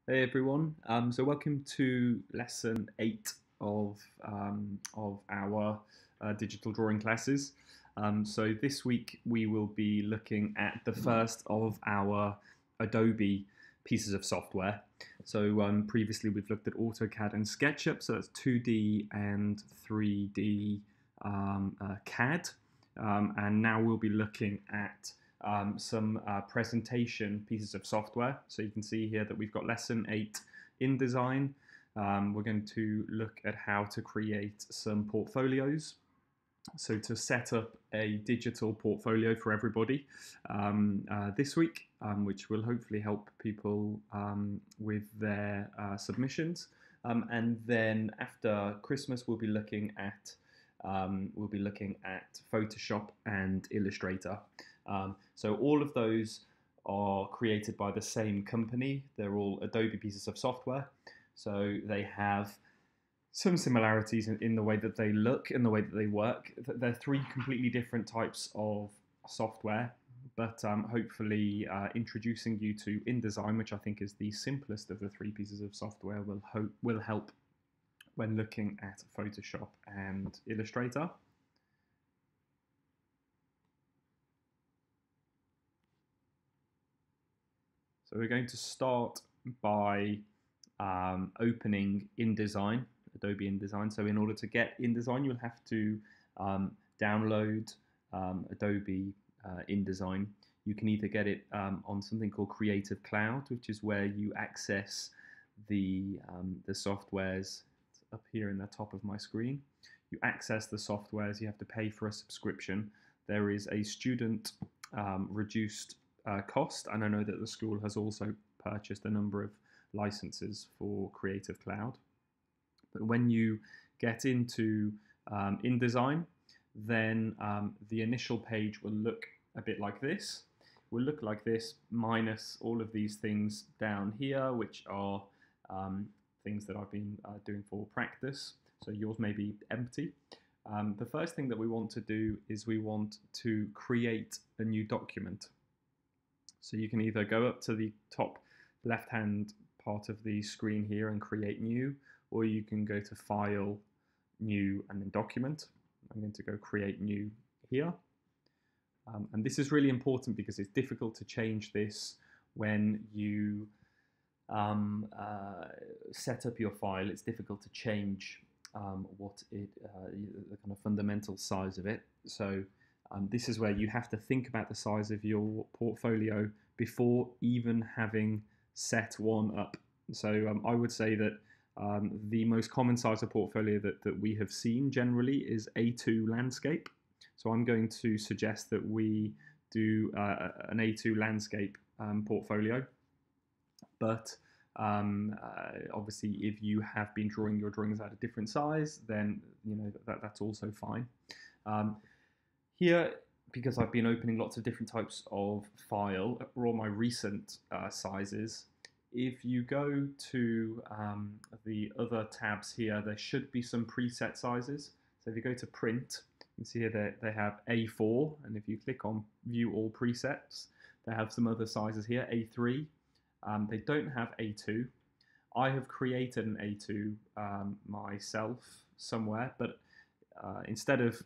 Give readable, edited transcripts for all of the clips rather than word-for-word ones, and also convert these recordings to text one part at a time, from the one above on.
Hey everyone. So welcome to lesson 8 of our digital drawing classes. So this week we will be looking at the first of our Adobe pieces of software. So previously we've looked at AutoCAD and SketchUp, so that's 2D and 3D CAD. And now we'll be looking at some presentation pieces of software. So you can see here that we've got lesson 8 InDesign. We're going to look at how to create some portfolios. So to set up a digital portfolio for everybody this week, which will hopefully help people with their submissions. And then after Christmas, we'll be looking at Photoshop and Illustrator. So all of those are created by the same company. They're all Adobe pieces of software. So they have some similarities in the way that they look, in the way that they work. They're three completely different types of software, but hopefully introducing you to InDesign, which I think is the simplest of the three pieces of software, will help when looking at Photoshop and Illustrator. So we're going to start by opening InDesign, Adobe InDesign. So in order to get InDesign, you'll have to download Adobe InDesign. You can either get it on something called Creative Cloud, which is where you access the softwares. It's up here in the top of my screen. You access the softwares. You have to pay for a subscription. There is a student reduced cost, and I know that the school has also purchased a number of licenses for Creative Cloud. But when you get into InDesign, then the initial page will look a bit like this. Will look like this minus all of these things down here, which are things that I've been doing for practice. So yours may be empty. The first thing that we want to do is we want to create a new document. So you can either go up to the top left-hand part of the screen here and create new, or you can go to File, New, and then Document. I'm going to go Create New here. And this is really important because it's difficult to change this when you set up your file. It's difficult to change the kind of fundamental size of it. So this is where you have to think about the size of your portfolio before even having set one up. So I would say that the most common size of portfolio that we have seen generally is A2 landscape. So I'm going to suggest that we do an A2 landscape portfolio. But obviously, if you have been drawing your drawings at a different size, then that's also fine. Here, because I've been opening lots of different types of file, are all my recent sizes. If you go to the other tabs here, there should be some preset sizes. So if you go to print, you can see here they have A4, and if you click on view all presets, they have some other sizes here, A3. They don't have A2. I have created an A2 myself somewhere, but instead of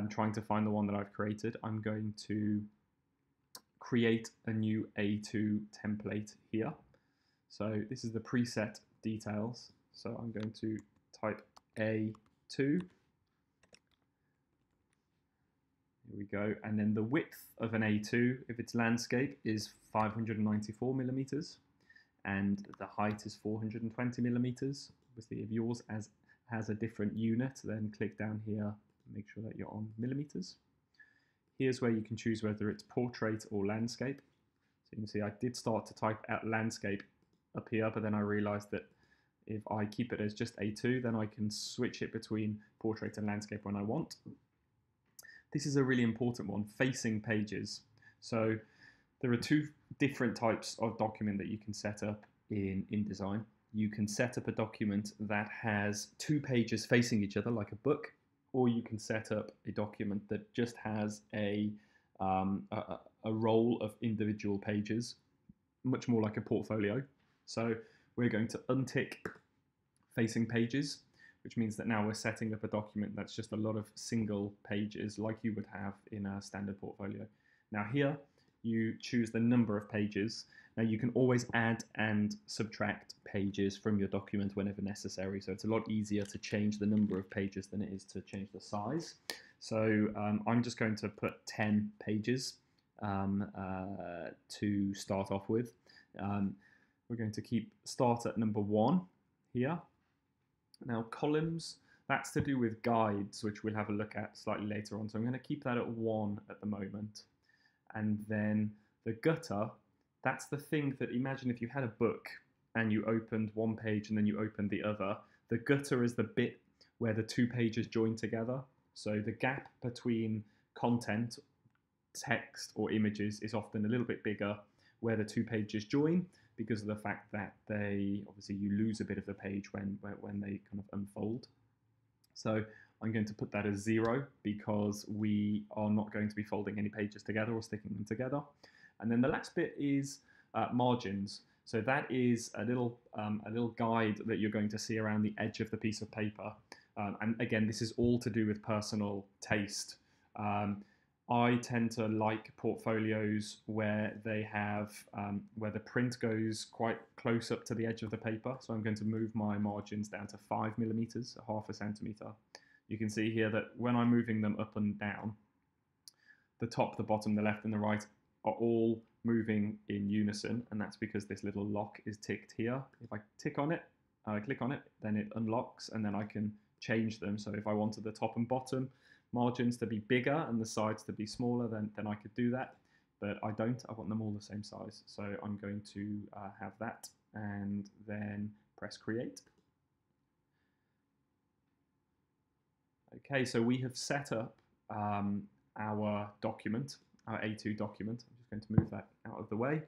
trying to find the one that I've created, I'm going to create a new A2 template here. So this is the preset details. So I'm going to type A2. Here we go. And then the width of an A2, if it's landscape, is 594 millimeters. And the height is 420 millimeters. Obviously, if yours has a different unit, then click down here, make sure that you're on millimeters. Here's where you can choose whether it's portrait or landscape. So you can see I did start to type out landscape up here, but then I realized that if I keep it as just A2, then I can switch it between portrait and landscape when I want. This is a really important one, facing pages. So there are two different types of document that you can set up in InDesign. You can set up a document that has two pages facing each other, like a book, or you can set up a document that just has a roll of individual pages, much more like a portfolio. So we're going to untick facing pages, which means that now we're setting up a document that's just a lot of single pages like you would have in a standard portfolio. Now here, you choose the number of pages. Now you can always add and subtract pages from your document whenever necessary, so it's a lot easier to change the number of pages than it is to change the size. So I'm just going to put 10 pages to start off with. We're going to keep start at number 1 here. Now columns, that's to do with guides, which we'll have a look at slightly later on, so I'm going to keep that at 1 at the moment. And then the gutter, that's the thing that, imagine if you had a book and you opened one page and then you opened the other. The gutter is the bit where the 2 pages join together. So the gap between content, text or images is often a little bit bigger where the 2 pages join, because of the fact that obviously you lose a bit of the page when they kind of unfold. So I'm going to put that as 0 because we are not going to be folding any pages together or sticking them together. And then the last bit is margins. So that is a little guide that you're going to see around the edge of the piece of paper. And again, this is all to do with personal taste. I tend to like portfolios where they have where the print goes quite close up to the edge of the paper. So I'm going to move my margins down to 5 millimeters, half a centimeter. You can see here that when I'm moving them up and down, the top, the bottom, the left and the right are all moving in unison, and that's because this little lock is ticked here. If I click on it, then it unlocks, and then I can change them. So if I wanted the top and bottom margins to be bigger and the sides to be smaller, then I could do that, but I don't. I want them all the same size. So I'm going to have that and then press create. Okay, so we have set up our document, our A2 document. I'm just going to move that out of the way.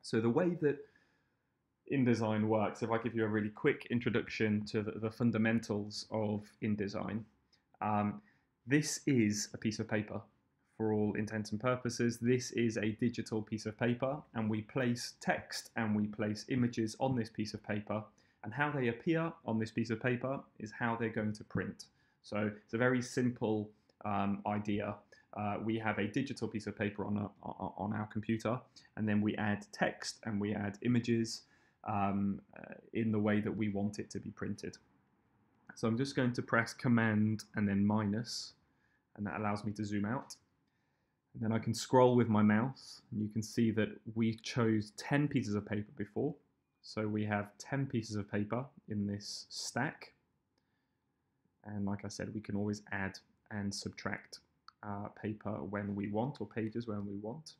So the way that InDesign works, if I give you a really quick introduction to the fundamentals of InDesign, this is a piece of paper. For all intents and purposes, this is a digital piece of paper, and we place text and we place images on this piece of paper, and how they appear on this piece of paper is how they're going to print. So it's a very simple idea. We have a digital piece of paper on our computer, and then we add text and we add images in the way that we want it to be printed. So I'm just going to press Command and then minus, and that allows me to zoom out. And then I can scroll with my mouse, and you can see that we chose 10 pieces of paper before. So we have 10 pieces of paper in this stack. And like I said, we can always add and subtract paper when we want, or pages when we want.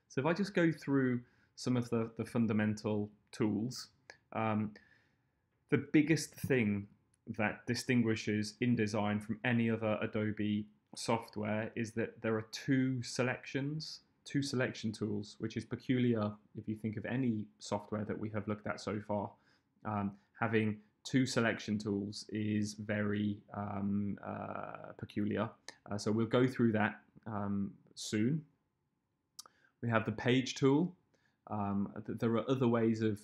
So if I just go through some of the fundamental tools, the biggest thing that distinguishes InDesign from any other Adobe software is that there are two selection tools, which is peculiar if you think of any software that we have looked at so far. Having 2 selection tools is very peculiar. So we'll go through that soon. We have the page tool. There are other ways of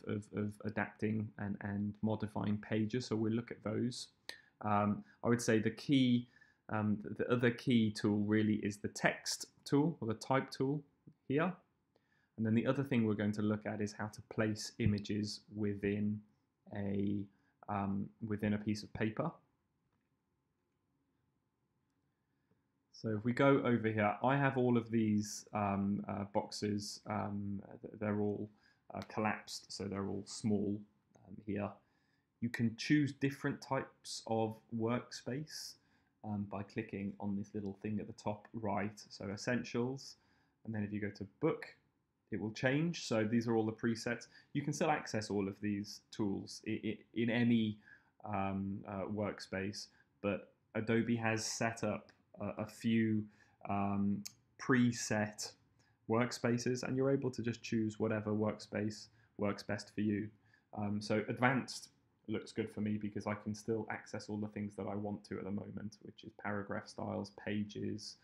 adapting and modifying pages, so we'll look at those. I would say the other key tool really is the text tool, or the type tool here. And then the other thing we're going to look at is how to place images within a piece of paper. So if we go over here, I have all of these boxes. They're all collapsed, so they're all small here. You can choose different types of workspace by clicking on this little thing at the top right. So essentials, and then if you go to book, it will change. So these are all the presets. You can still access all of these tools in any workspace, but Adobe has set up a few preset workspaces, and you're able to just choose whatever workspace works best for you. So advanced looks good for me because I can still access all the things that I want to at the moment, which is paragraph styles, pages,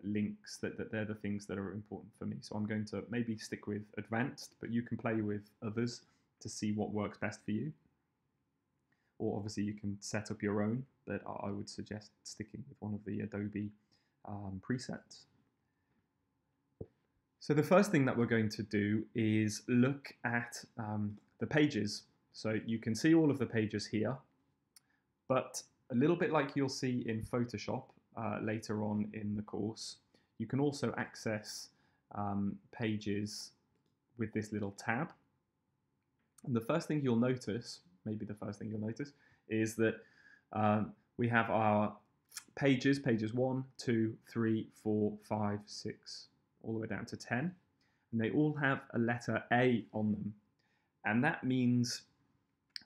links, that they're the things that are important for me. So I'm going to maybe stick with advanced, but you can play with others to see what works best for you. Or obviously you can set up your own, but I would suggest sticking with one of the Adobe presets. So the first thing that we're going to do is look at the pages. So you can see all of the pages here, but a little bit like you'll see in Photoshop later on in the course, you can also access pages with this little tab. And the first thing you'll notice, maybe the first thing you'll notice, is that we have our pages 1, 2, 3, 4, 5, 6, all the way down to 10. And they all have a letter A on them. And that means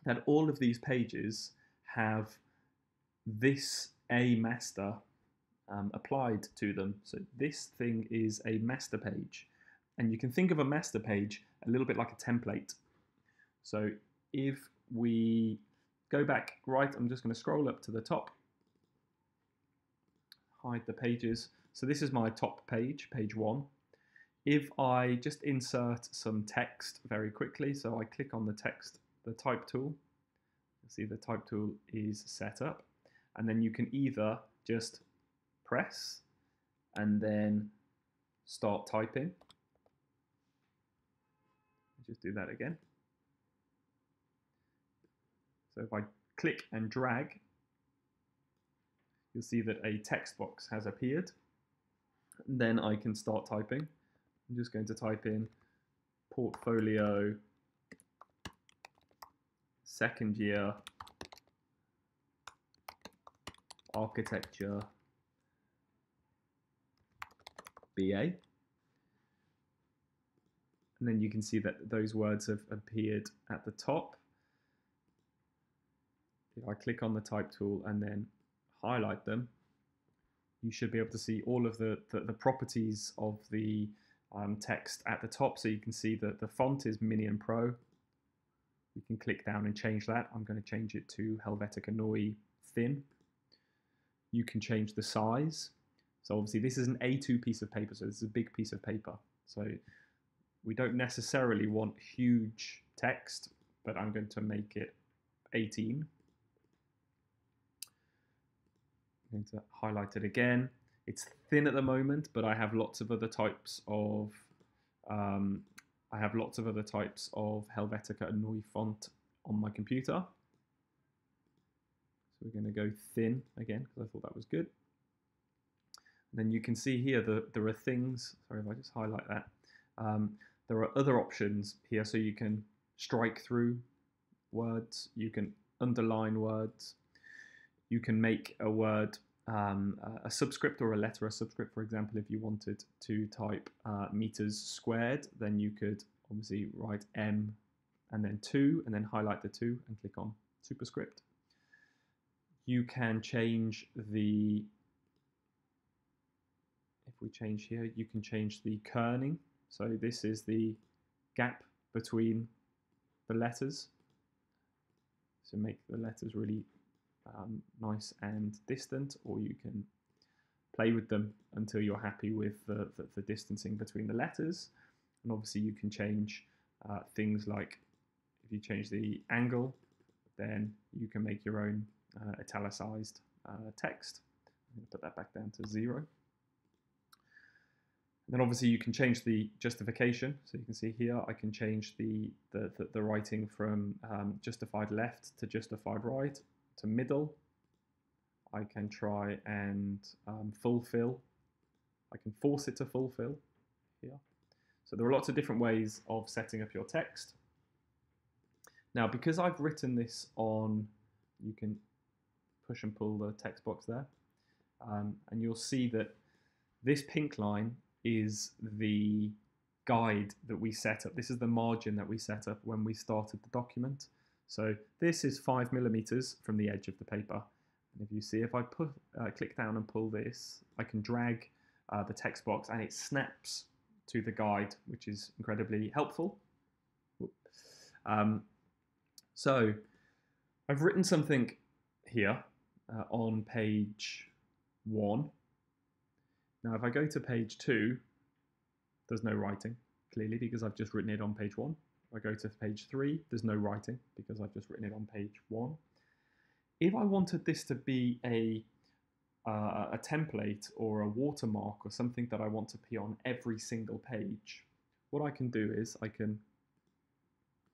that all of these pages have this A master applied to them. So this thing is a master page. And you can think of a master page a little bit like a template. So if we go back, right, I'm just going to scroll up to the top, hide the pages. So this is my top page, page 1. If I just insert some text very quickly, so I click on the text, the type tool, you'll see the type tool is set up, and then you can either just press and then start typing. Just do that again. So if I click and drag, you'll see that a text box has appeared. And then I can start typing. I'm just going to type in portfolio, second year, architecture, BA. And then you can see that those words have appeared at the top. If I click on the type tool and then highlight them, you should be able to see all of the properties of the text at the top. So you can see that the font is Mini and Pro. You can click down and change that. I'm going to change it to Helvetica Neue Thin. You can change the size. So obviously this is an A2 piece of paper, so this is a big piece of paper. So we don't necessarily want huge text, but I'm going to make it 18. I'm going to highlight it again. It's thin at the moment, but I have lots of other types of Helvetica Neue font on my computer. So we're going to go thin again because I thought that was good. And then you can see here that there are things. Sorry if I just highlight that. There are other options here, so you can strike through words, you can underline words, you can make a word a subscript or a letter a subscript. For example, if you wanted to type meters squared, then you could obviously write M and then 2 and then highlight the 2 and click on superscript. You can change the, if we change here, you can change the kerning. So this is the gap between the letters. So make the letters really nice and distant, or you can play with them until you're happy with the distancing between the letters. And obviously you can change things like, if you change the angle, then you can make your own italicized text. I'm going to put that back down to 0. Then obviously you can change the justification. So you can see here I can change the writing from justified left to justified right to middle. I can try and fulfill. I can force it to fulfill here. So there are lots of different ways of setting up your text. Now, because I've written this on, you can push and pull the text box there, and you'll see that this pink line is the guide that we set up. This is the margin that we set up when we started the document. So this is 5 millimeters from the edge of the paper. And if you see, if I click down and pull this, I can drag the text box and it snaps to the guide, which is incredibly helpful. So I've written something here on page 1. Now if I go to page 2, there's no writing, clearly, because I've just written it on page 1. If I go to page 3, there's no writing, because I've just written it on page 1. If I wanted this to be a template or a watermark or something that I want to be on every single page, what I can do is I can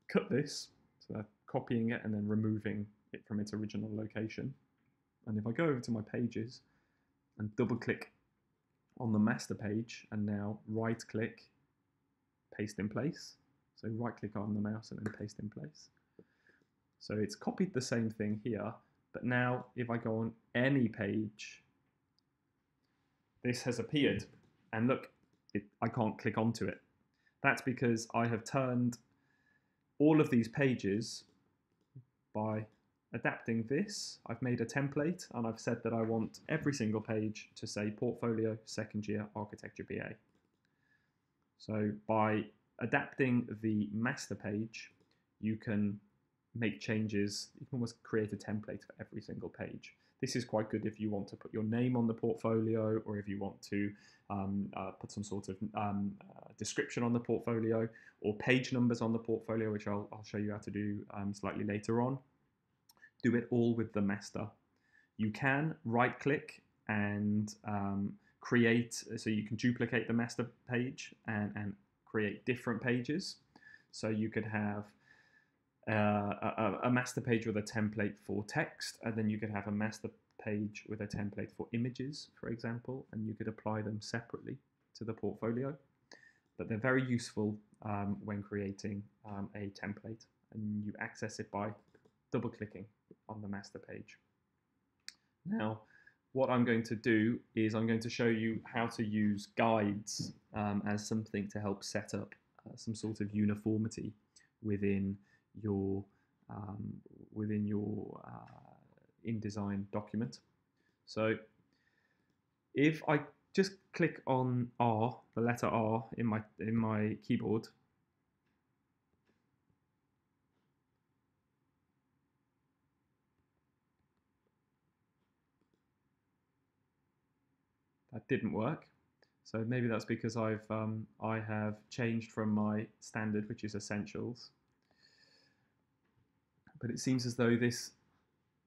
cut this, so copying it and then removing it from its original location. And if I go over to my pages and double click on the master page and now right click, paste in place. So right click on the mouse and then paste in place. So it's copied the same thing here, but now if I go on any page, this has appeared. And look, I can't click onto it. That's because I have turned all of these pages by adapting this. I've made a template and I've said that I want every single page to say Portfolio, Second Year, Architecture BA. So by adapting the master page, you can make changes. You can almost create a template for every single page. This is quite good if you want to put your name on the portfolio, or if you want to put some sort of description on the portfolio, or page numbers on the portfolio, which I'll show you how to do slightly later on. Do it all with the master. You can right click and create, so you can duplicate the master page and create different pages. So you could have a master page with a template for text, and then you could have a master page with a template for images, for example, and you could apply them separately to the portfolio. But they're very useful when creating a template, and you access it by double clicking on the master page. Now, what I'm going to do is I'm going to show you how to use guides as something to help set up some sort of uniformity within your InDesign document. So if I just click on R, the letter R in my keyboard, that didn't work. So maybe that's because I have changed from my standard, which is Essentials. But it seems as though this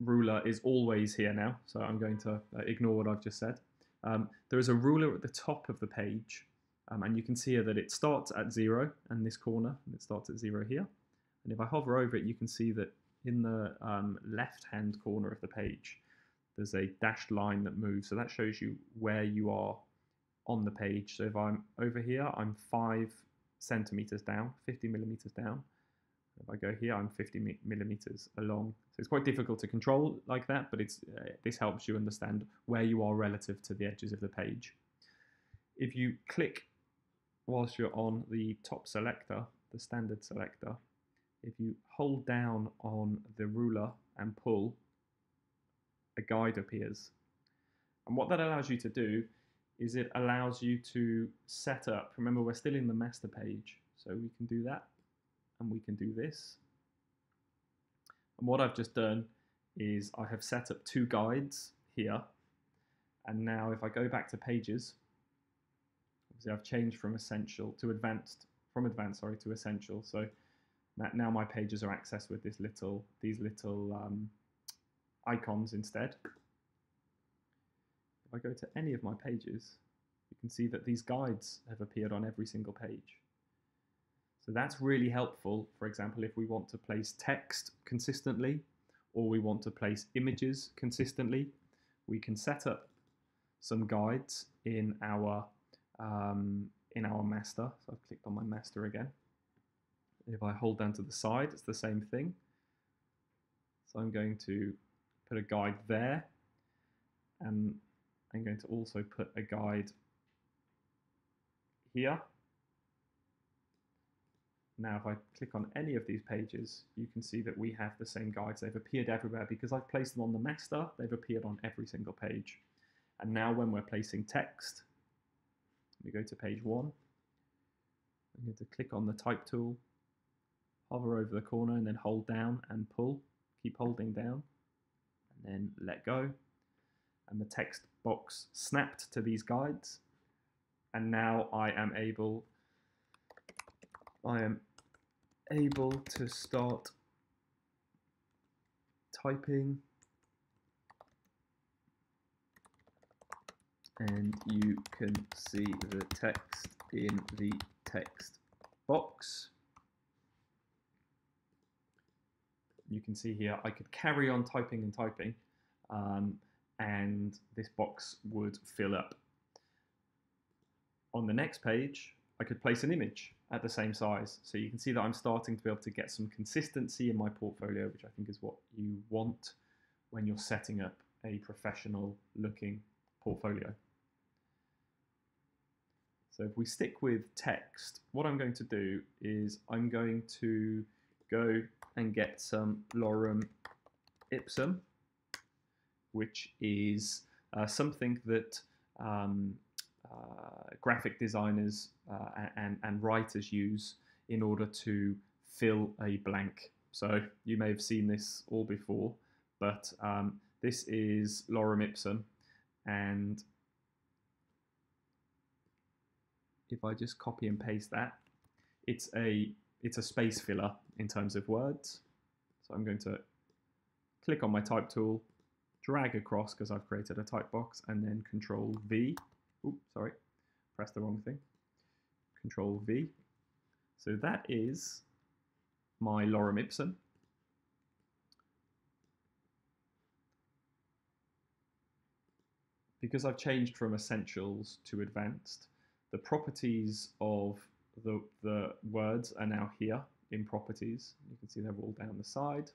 ruler is always here now, so I'm going to ignore what I've just said. There is a ruler at the top of the page, and you can see here that it starts at 0 in this corner, and it starts at 0 here. And if I hover over it, you can see that in the left-hand corner of the page, there's a dashed line that moves, so that shows you where you are on the page. So if I'm over here, I'm 5 centimeters down, 50 millimeters down. If I go here, I'm 50 millimeters along. So it's quite difficult to control like that, but this helps you understand where you are relative to the edges of the page. If you click whilst you're on the top selector, the standard selector, if you hold down on the ruler and pull, a guide appears. And what that allows you to do is it allows you to set up, remember we're still in the master page, so we can do that. And we can do this. And what I've just done is I have set up 2 guides here. And now if I go back to pages, obviously I've changed from essential to advanced, to essential. So now my pages are accessed with these little icons instead. If I go to any of my pages, you can see that these guides have appeared on every single page. So that's really helpful, for example, if we want to place text consistently, or we want to place images consistently, we can set up some guides in our master. So I've clicked on my master again. If I hold down to the side, it's the same thing. So I'm going to put a guide there, and I'm going to also put a guide here. Now, if I click on any of these pages, you can see that we have the same guides. They've appeared everywhere because I've placed them on the master. They've appeared on every single page. And now when we're placing text, we go to page 1. I'm going to click on the type tool, hover over the corner, and then hold down and pull. Keep holding down, and then let go. And the text box snapped to these guides. and now I am able to start typing, and you can see the text in the text box. You can see here I could carry on typing and typing, and this box would fill up. On the next page, I could place an image at the same size. So you can see that I'm starting to be able to get some consistency in my portfolio, which I think is what you want when you're setting up a professional looking portfolio. So if we stick with text, what I'm going to do is I'm going to go and get some Lorem Ipsum, which is something that graphic designers and writers use in order to fill a blank. So you may have seen this all before, but this is Lorem Ipsum, and if I just copy and paste that, it's a space filler in terms of words. So I'm going to click on my type tool, drag across because I've created a type box, and then Control V. Oops, sorry, pressed the wrong thing. Control V. So that is my Lorem Ipsum. Because I've changed from essentials to advanced, the properties of the words are now here in properties. You can see they're all down the side.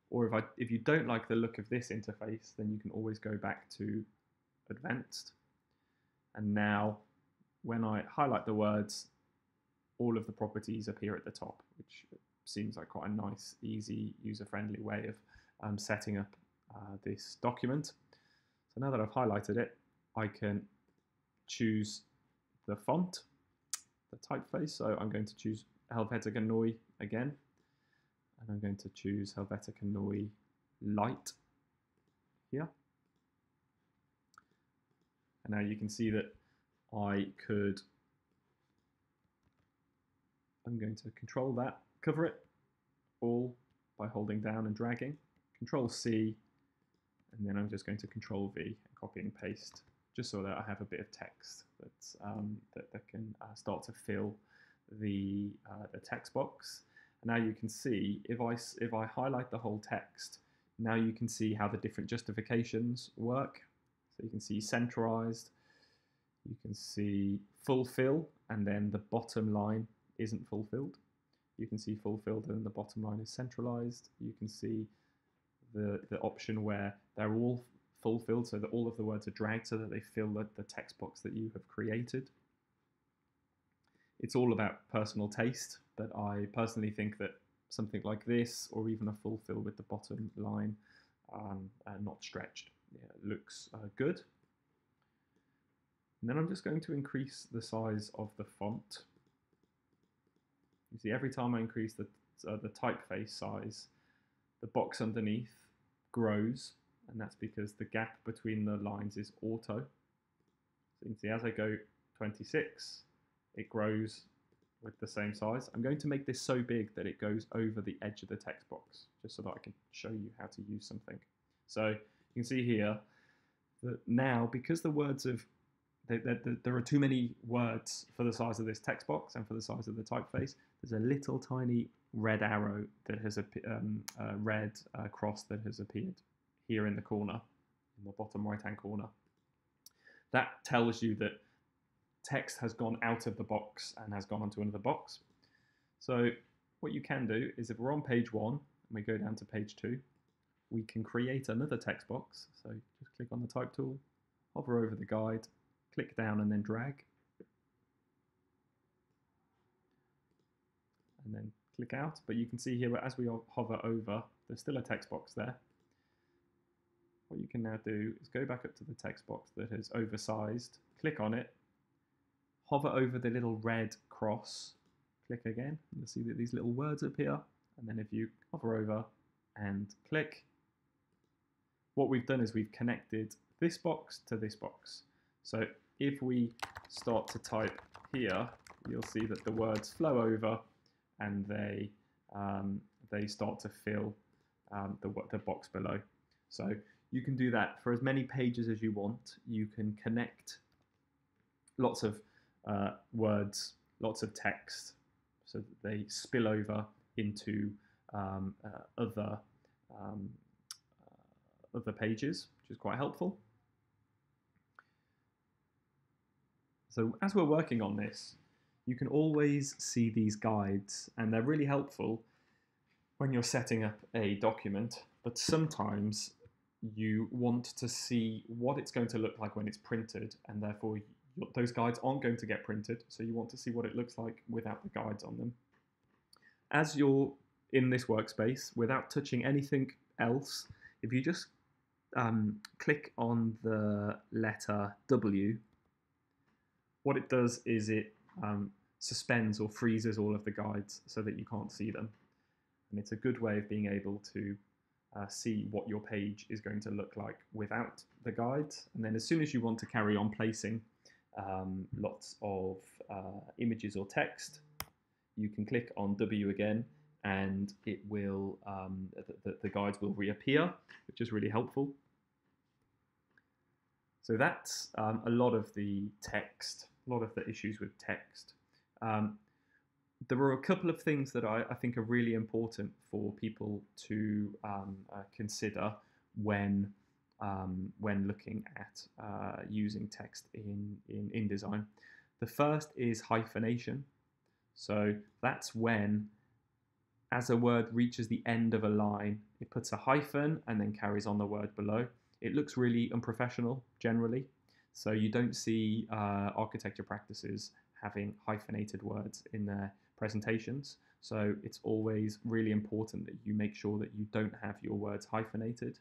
Or if you don't like the look of this interface, then you can always go back to advanced. And now when I highlight the words, all of the properties appear at the top, which seems like quite a nice, easy, user-friendly way of setting up this document. So now that I've highlighted it, I can choose the font, the typeface. So I'm going to choose Helvetica Neue again, and I'm going to choose Helvetica Neue Light here. And now you can see that I'm going to control that, cover it all by holding down and dragging, Control C, and then I'm just going to Control V and copy and paste, just so that I have a bit of text that's, that can start to fill the text box. And now you can see, if I highlight the whole text, now you can see how the different justifications work. So you can see centralized, you can see fulfill, and then the bottom line isn't fulfilled. You can see fulfilled and the bottom line is centralized. You can see the option where they're all fulfilled, so that all of the words are dragged so that they fill the text box that you have created. It's all about personal taste, but I personally think that something like this, or even a fulfill with the bottom line not stretched, looks good. And then I'm just going to increase the size of the font. You see, every time I increase the typeface size, the box underneath grows, and that's because the gap between the lines is auto. So you can see as I go 26, it grows with the same size. I'm going to make this so big that it goes over the edge of the text box, just so that I can show you how to use something. So you can see here that now, because the words have, there are too many words for the size of this text box and for the size of the typeface, there's a little tiny red arrow that has a red cross that has appeared here in the corner, in the bottom right hand corner. That tells you that text has gone out of the box and has gone onto another box. So what you can do is, if we're on page 1 and we go down to page 2, we can create another text box. So just click on the type tool, hover over the guide, click down and then drag, and then click out. But you can see here, as we hover over, there's still a text box there. What you can now do is go back up to the text box that is oversized, click on it, hover over the little red cross, click again, and you'll see that these little words appear. And then if you hover over and click, what we've done is we've connected this box to this box. So if we start to type here, you'll see that the words flow over and they start to fill the box below. So you can do that for as many pages as you want. You can connect lots of words, lots of text, so that they spill over into other pages, which is quite helpful. So as we're working on this, you can always see these guides, and they're really helpful when you're setting up a document, but sometimes you want to see what it's going to look like when it's printed, and therefore those guides aren't going to get printed, so you want to see what it looks like without the guides on them. As you're in this workspace, without touching anything else, if you just click on the letter W, what it does is it suspends or freezes all of the guides so that you can't see them. And it's a good way of being able to see what your page is going to look like without the guides. And then as soon as you want to carry on placing lots of images or text, you can click on W again, and it will the guides will reappear, which is really helpful. So that's a lot of the text, a lot of the issues with text. There are a couple of things that I think are really important for people to consider when looking at using text in InDesign. The first is hyphenation. So that's when, as a word reaches the end of a line, it puts a hyphen and then carries on the word below. It looks really unprofessional generally, so you don't see architecture practices having hyphenated words in their presentations. So it's always really important that you make sure that you don't have your words hyphenated.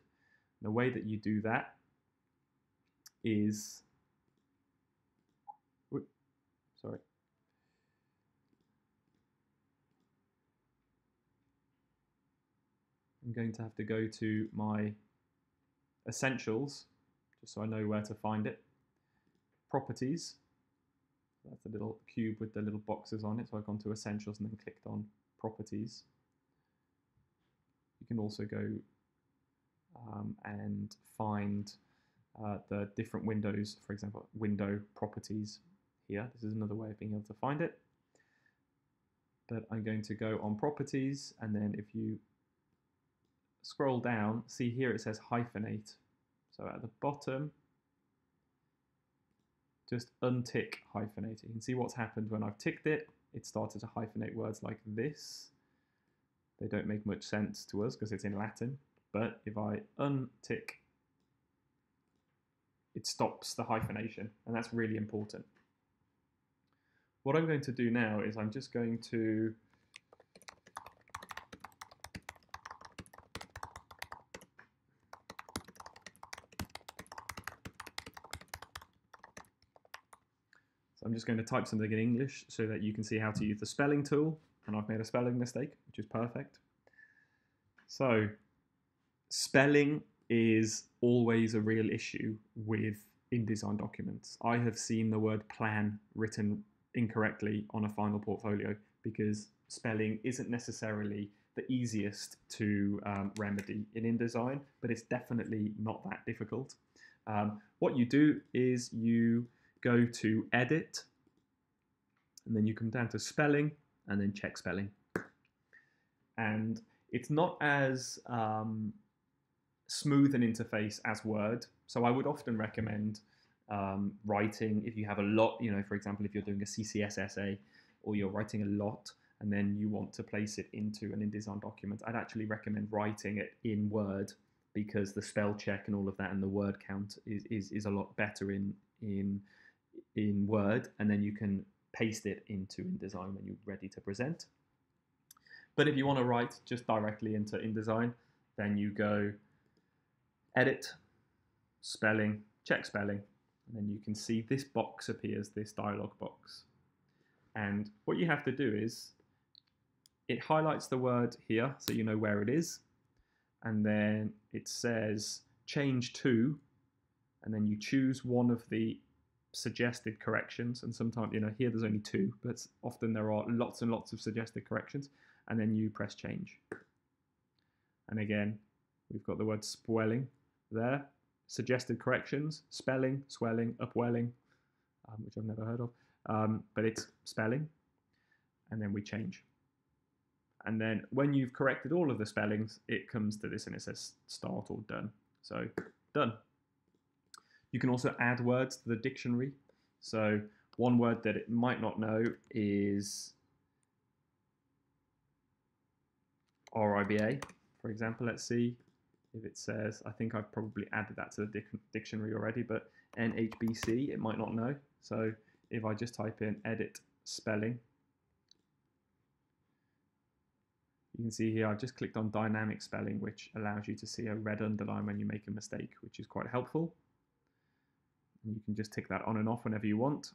The way that you do that is, sorry. I'm going to have to go to my essentials, just so I know where to find it. Properties. That's a little cube with the little boxes on it. So I've gone to essentials and then clicked on properties. You can also go and find the different windows, for example, window properties here. This is another way of being able to find it. But I'm going to go on properties, and then if you scroll down, see here it says hyphenate. So at the bottom, just untick hyphenate. You can see what's happened when I've ticked it. It started to hyphenate words like this. They don't make much sense to us because it's in Latin, but if I untick, it stops the hyphenation, and that's really important. What I'm going to do now is I'm just going to type something in English so that you can see how to use the spelling tool, and I've made a spelling mistake, which is perfect. So spelling is always a real issue with InDesign documents. I have seen the word plan written incorrectly on a final portfolio because spelling isn't necessarily the easiest to remedy in InDesign, but it's definitely not that difficult. What you do is you go to Edit, and then you come down to Spelling, and then check Spelling. And it's not as smooth an interface as Word, so I would often recommend writing, if you have a lot, for example, if you're doing a CCS essay, or you're writing a lot, and then you want to place it into an InDesign document, I'd actually recommend writing it in Word, because the spell check and all of that and the word count is a lot better in Word, and then you can paste it into InDesign when you're ready to present. But if you want to write just directly into InDesign, then you go Edit, Spelling, check Spelling, and then you can see this box appears, this dialog box. And what you have to do is, it highlights the word here so you know where it is, and then it says change to, and then you choose one of the suggested corrections, and sometimes, you know, here there's only 2, but often there are lots and lots of suggested corrections, and then you press change. And again, we've got the word swelling there, suggested corrections, spelling, swelling, upwelling, which I've never heard of, but it's spelling, and then we change. And then when you've corrected all of the spellings, it comes to this and it says start or done. So done. You can also add words to the dictionary. So one word that it might not know is RIBA, for example. Let's see if it says, I think I've probably added that to the dictionary already, but NHBC, it might not know. So if I just type in edit spelling, you can see here I've just clicked on dynamic spelling, which allows you to see a red underline when you make a mistake, which is quite helpful. And you can just tick that on and off whenever you want.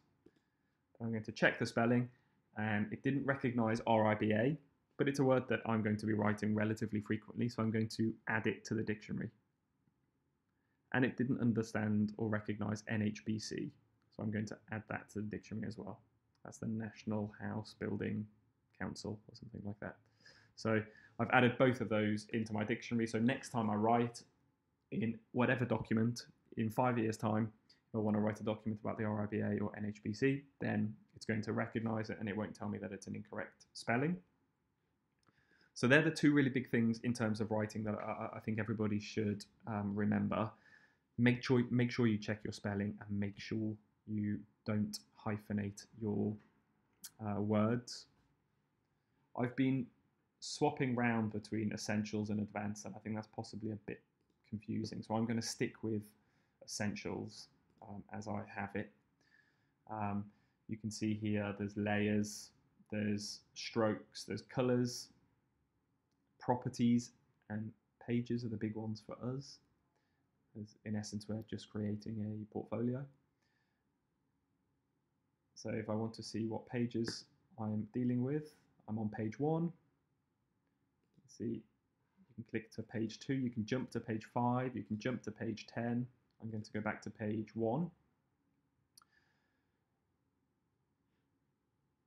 I'm going to check the spelling, and it didn't recognize RIBA, but it's a word that I'm going to be writing relatively frequently, so I'm going to add it to the dictionary. And it didn't understand or recognize NHBC, so I'm going to add that to the dictionary as well. That's the National House Building Council or something like that. So I've added both of those into my dictionary, so next time I write in whatever document, in 5 years' time, I want to write a document about the RIBA or NHBC, then it's going to recognize it and it won't tell me that it's an incorrect spelling. So they're the 2 really big things in terms of writing that I think everybody should remember. Make sure you check your spelling, and make sure you don't hyphenate your words. I've been swapping around between essentials and advanced, and I think that's possibly a bit confusing. So I'm going to stick with essentials as I have it. You can see here there's layers, there's strokes, there's colors, properties, and pages are the big ones for us. In essence, we're just creating a portfolio. So if I want to see what pages I'm dealing with, I'm on page 1. See, you can click to page 2, you can jump to page 5, you can jump to page 10. I'm going to go back to page 1.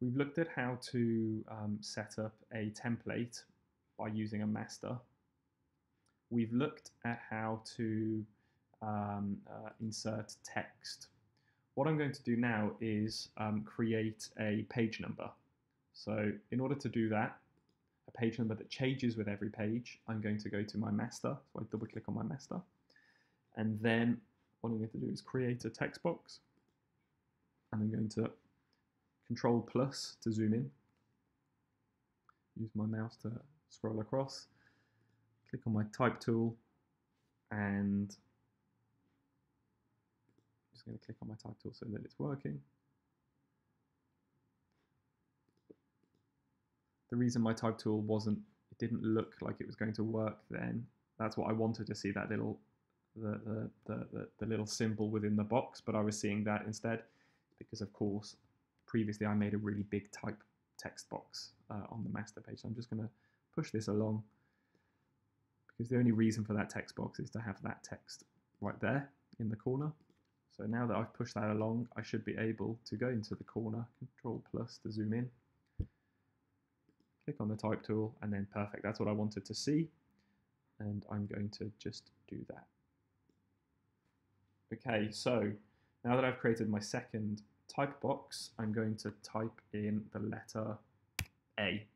We've looked at how to set up a template by using a master. We've looked at how to insert text. What I'm going to do now is create a page number. So in order to do that, a page number that changes with every page, I'm going to go to my master. So I double click on my master. And then what I'm going to do is create a text box. And I'm going to Control plus to zoom in. Use my mouse to scroll across. Click on my type tool, and I'm just going to click on my type tool so that it's working. The reason my type tool it didn't look like it was going to work then, that's what I wanted to see, that little the little symbol within the box, but I was seeing that instead because, of course, previously I made a really big type text box on the master page. So I'm just going to push this along, because the only reason for that text box is to have that text right there in the corner. So now that I've pushed that along, I should be able to go into the corner, Control plus to zoom in, click on the type tool, and then perfect, that's what I wanted to see. And I'm going to just do that. Okay, so now that I've created my second type box, I'm going to type in the letter A.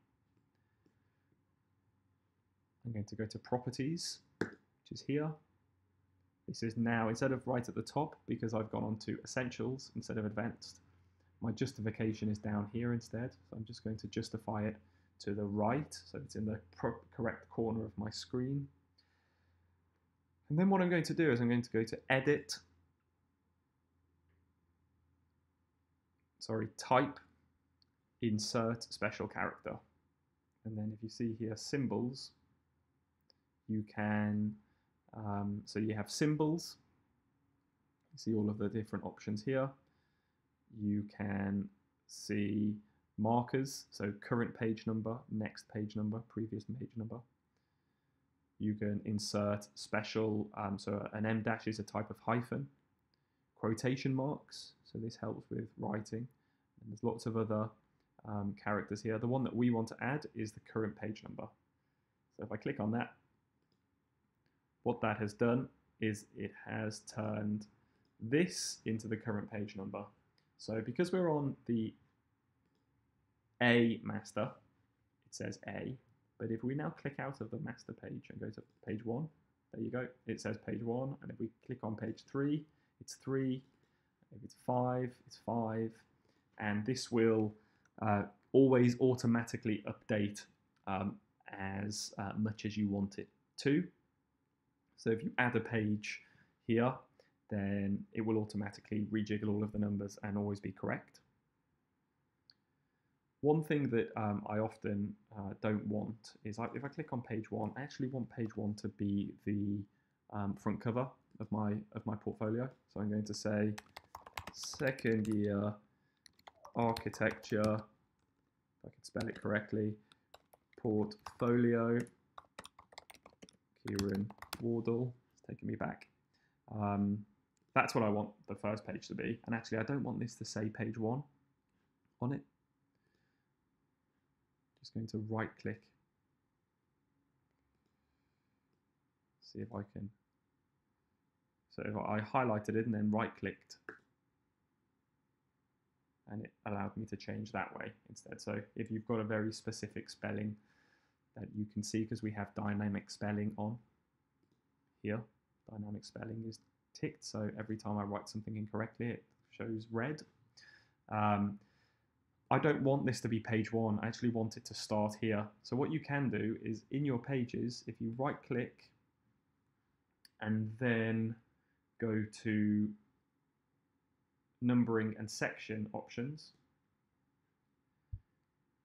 I'm going to go to Properties, which is here. This is now, instead of right at the top, because I've gone on to Essentials instead of Advanced, my justification is down here instead. So I'm just going to justify it to the right, so it's in the correct corner of my screen. And then what I'm going to do is I'm going to go to Edit, Type, Insert Special Character. And then if you see here symbols, you can, so you have symbols, you see all of the different options here. You can see markers, so current page number, next page number, previous page number. You can insert special, so an M dash is a type of hyphen. Quotation marks, so this helps with writing. And there's lots of other characters here. The one that we want to add is the current page number. So if I click on that, what that has done is it has turned this into the current page number. So because we're on the A master, it says A, but if we now click out of the master page and go to page 1, there you go, it says page 1, and if we click on page 3, it's 3, if it's 5, it's 5, and this will always automatically update as much as you want it to. So if you add a page here, then it will automatically rejiggle all of the numbers and always be correct. One thing that I often don't want is if I click on page 1, I actually want page 1 to be the front cover of my portfolio. So I'm going to say second year architecture, if I can spell it correctly, portfolio, Kieran Wardle. It's taking me back. That's what I want the first page to be. And actually, I don't want this to say page 1 on it. Just going to right click. See if I can. So if I highlighted it and then right clicked, and it allowed me to change that way instead. So if you've got a very specific spelling that you can see, because we have dynamic spelling on here, dynamic spelling is ticked, so every time I write something incorrectly it shows red. I don't want this to be page 1, I actually want it to start here. So what you can do is in your pages, if you right click and then go to numbering and section options,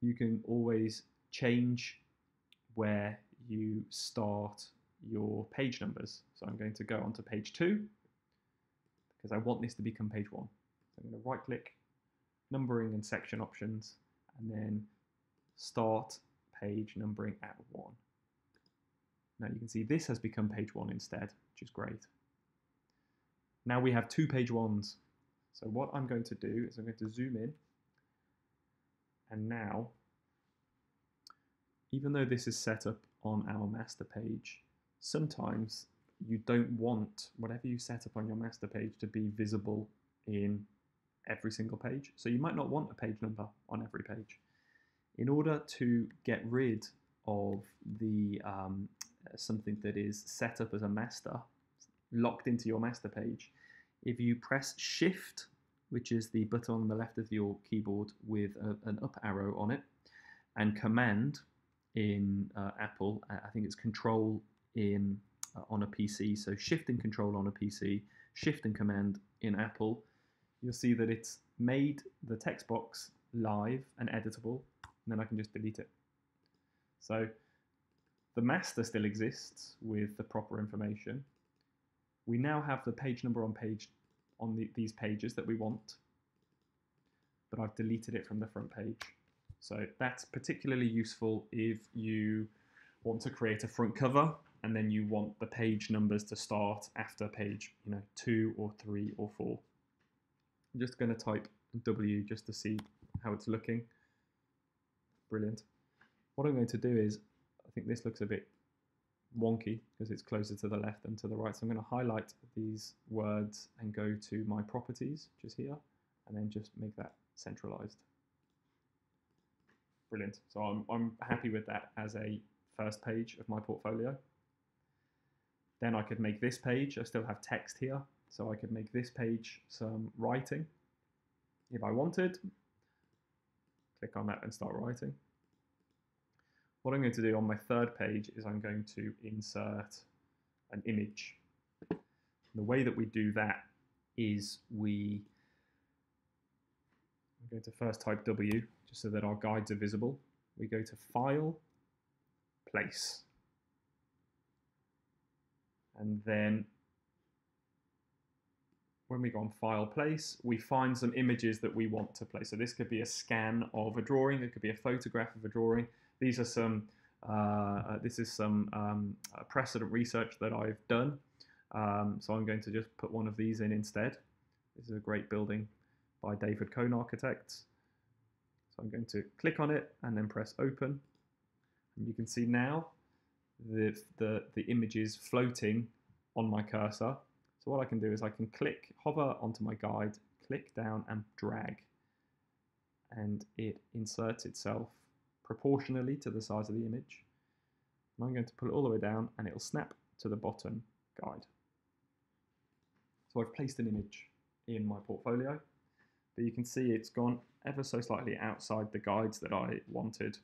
you can always change where you start your page numbers. So I'm going to go onto page 2 because I want this to become page 1. So I'm going to right click, numbering and section options, and then start page numbering at 1. Now you can see this has become page 1 instead, which is great. Now we have 2 page 1s. So what I'm going to do is I'm going to zoom in, and now, even though this is set up on our master page, sometimes you don't want whatever you set up on your master page to be visible in every single page. So you might not want a page number on every page. In order to get rid of the something that is set up as a master, locked into your master page, if you press Shift, which is the button on the left of your keyboard with an up arrow on it, and Command in Apple, I think it's Control in on a PC, so Shift and Control on a PC, Shift and Command in Apple, you'll see that it's made the text box live and editable, and then I can just delete it. So the master still exists with the proper information. We now have the page number on these pages that we want, but I've deleted it from the front page. So that's particularly useful if you want to create a front cover and then you want the page numbers to start after page 2 or 3 or 4. I'm just going to type W just to see how it's looking. Brilliant. What I'm going to do is, I think this looks a bit wonky because it's closer to the left than to the right, so I'm going to highlight these words and go to my properties just here and then just make that centralized. Brilliant. So I'm happy with that as a first page of my portfolio. Then I could make this page, I still have text here, so I could make this page some writing if I wanted. Click on that and start writing. What I'm going to do on my third page is I'm going to insert an image. The way that we do that is I'm going to first type W, just so that our guides are visible. We go to File, Place. And then when we go on File, Place, we find some images that we want to place. So this could be a scan of a drawing, it could be a photograph of a drawing. These are some, this is some precedent research that I've done. So I'm going to just put one of these in instead. This is a great building by David Cohn Architects. So I'm going to click on it and then press open. And you can see now the image is floating on my cursor. So what I can do is I can hover onto my guide, click down and drag. And it inserts itself proportionally to the size of the image. And I'm going to pull it all the way down and it will snap to the bottom guide. So I've placed an image in my portfolio, but you can see it's gone ever so slightly outside the guides that I wanted.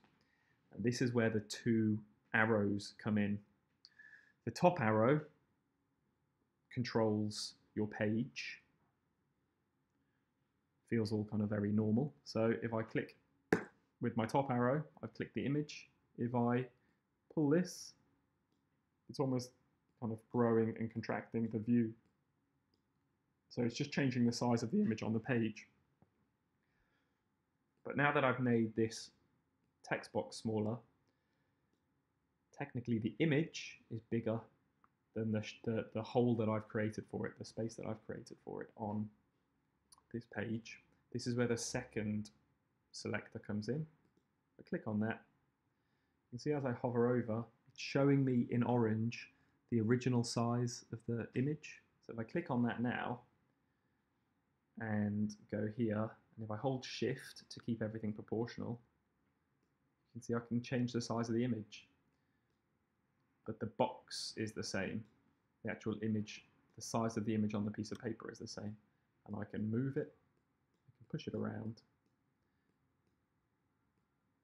And this is where the two arrows come in. The top arrow controls your page. Feels all kind of very normal. So if I click with my top arrow, I've clicked the image. If I pull this, it's almost kind of growing and contracting the view. So it's just changing the size of the image on the page. But now that I've made this text box smaller, technically the image is bigger than the hole that I've created for it, the space that I've created for it on this page. This is where the second selector comes in. I click on that. You can see as I hover over, it's showing me in orange the original size of the image. So if I click on that now and go here, and if I hold shift to keep everything proportional, you can see I can change the size of the image. But the box is the same. The actual image, the size of the image on the piece of paper is the same. And I can move it, I can push it around.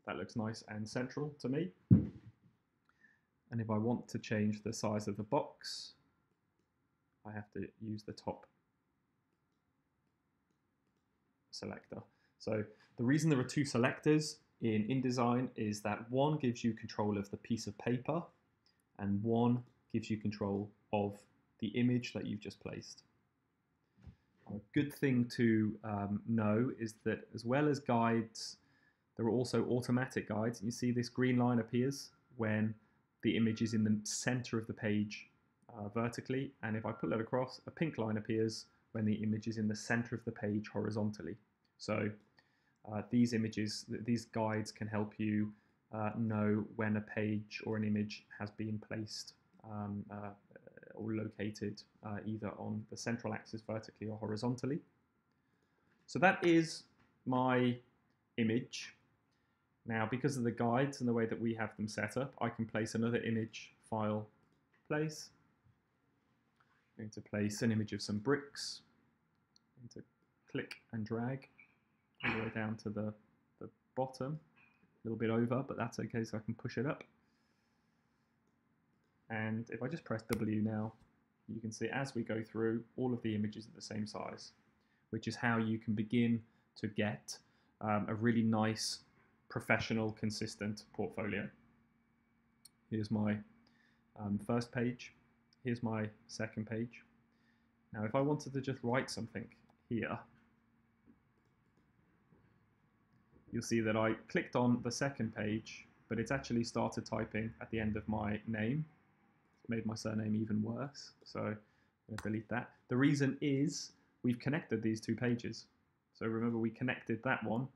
That looks nice and central to me. And if I want to change the size of the box, I have to use the top selector. So the reason there are two selectors in InDesign is that one gives you control of the piece of paper and one gives you control of the image that you've just placed. A good thing to know is that as well as guides, there are also automatic guides. You see this green line appears when the image is in the center of the page vertically, and if I pull it across, a pink line appears when the image is in the center of the page horizontally. So these guides can help you know when a page or an image has been placed or located either on the central axis vertically or horizontally. So that is my image. Now, because of the guides and the way that we have them set up, I can place another image, file, place. I'm going to place an image of some bricks. I'm going to click and drag all the way down to the bottom, a little bit over, but that's okay, so I can push it up. And if I just press W now, you can see as we go through, all of the images are the same size, which is how you can begin to get a really nice, professional, consistent portfolio. Here's my first page. Here's my second page. Now, if I wanted to just write something here, you'll see that I clicked on the second page, but it's actually started typing at the end of my name. It's made my surname even worse, so I'm going to delete that. The reason is we've connected these two pages. So remember, we connected that one